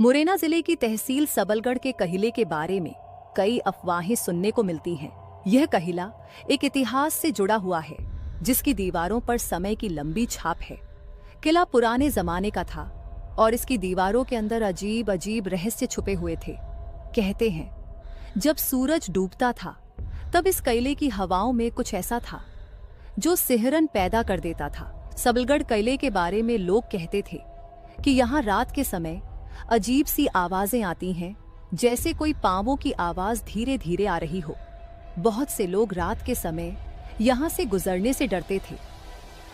मुरैना जिले की तहसील सबलगढ़ के किले के बारे में कई अफवाहें सुनने को मिलती हैं। यह किला एक इतिहास से जुड़ा हुआ है, जिसकी दीवारों पर समय की लंबी छाप है। किला पुराने जमाने का था और इसकी दीवारों के अंदर अजीब अजीब रहस्य छुपे हुए थे। कहते हैं जब सूरज डूबता था तब इस किले की हवाओं में कुछ ऐसा था जो सिहरन पैदा कर देता था। सबलगढ़ किले के बारे में लोग कहते थे कि यहाँ रात के समय अजीब सी आवाजें आती हैं, जैसे कोई पांवों की आवाज धीरे धीरे आ रही हो। बहुत से लोग रात के समय यहाँ से गुजरने से डरते थे।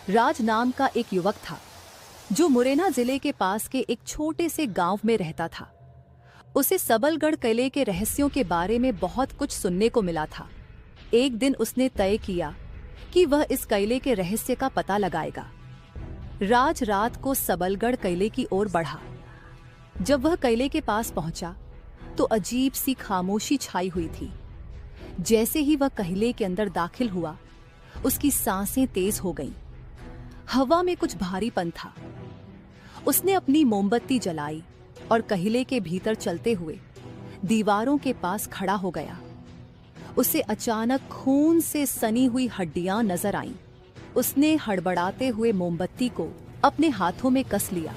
राज नाम का एक युवक था जो मुरैना जिले के पास के एक छोटे से गांव में रहता था। उसे सबलगढ़ किले के रहस्यों के बारे में बहुत कुछ सुनने को मिला था। एक दिन उसने तय किया कि वह इस किले के रहस्य का पता लगाएगा। राज रात को सबलगढ़ किले की ओर बढ़ा। जब वह किले के पास पहुंचा तो अजीब सी खामोशी छाई हुई थी। जैसे ही वह किले के अंदर दाखिल हुआ, उसकी सांसें तेज हो गईं। हवा में कुछ भारीपन था। उसने अपनी मोमबत्ती जलाई और किले के भीतर चलते हुए दीवारों के पास खड़ा हो गया। उसे अचानक खून से सनी हुई हड्डियां नजर आईं। उसने हड़बड़ाते हुए मोमबत्ती को अपने हाथों में कस लिया।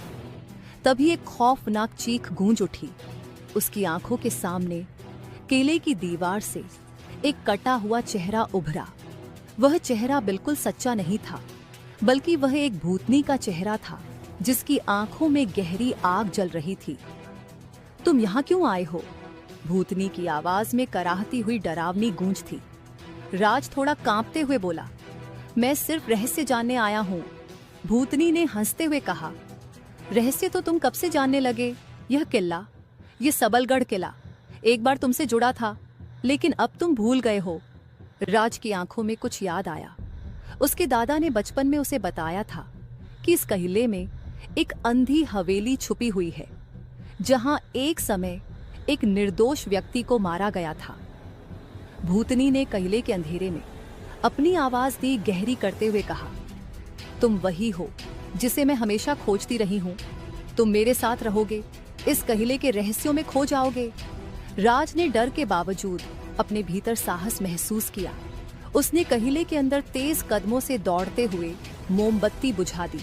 तभी एक खौफनाक चीख गूंज उठी। उसकी आंखों के सामने किले की दीवार से एक कटा हुआ चेहरा उभरा। वह चेहरा बिल्कुल सच्चा नहीं था, बल्कि वह एक भूतनी का चेहरा था, जिसकी आंखों में गहरी आग जल रही थी। तुम यहाँ क्यों आए हो? भूतनी की आवाज में कराहती हुई डरावनी गूंज थी। राज थोड़ा कांपते हुए बोला, मैं सिर्फ रहस्य जानने आया हूँ। भूतनी ने हंसते हुए कहा, रहस्य तो तुम कब से जानने लगे? यह किला, यह सबलगढ़ किला एक बार तुमसे जुड़ा था, लेकिन अब तुम भूल गए हो। राज की आंखों में कुछ याद आया। उसके दादा ने बचपन में उसे बताया था कि इस किले में एक अंधी हवेली छुपी हुई है, जहां एक समय एक निर्दोष व्यक्ति को मारा गया था। भूतनी ने किले के अंधेरे में अपनी आवाज दी गहरी करते हुए कहा, तुम वही हो जिसे मैं हमेशा खोजती रही हूँ। तुम मेरे साथ रहोगे, इस किले के रहस्यों में खो जाओगे। राज ने डर के बावजूद अपने भीतर साहस महसूस किया। उसने किले के अंदर तेज कदमों से दौड़ते हुए मोमबत्ती बुझा दी।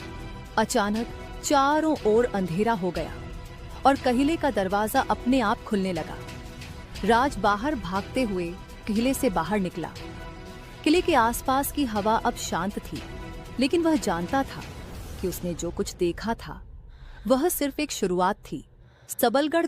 अचानक चारों ओर अंधेरा हो गया और किले का दरवाजा अपने आप खुलने लगा। राज बाहर भागते हुए किले से बाहर निकला। किले के आसपास की हवा अब शांत थी, लेकिन वह जानता था कि उसने जो कुछ देखा था वह सिर्फ एक शुरुआत थी। सबलगढ़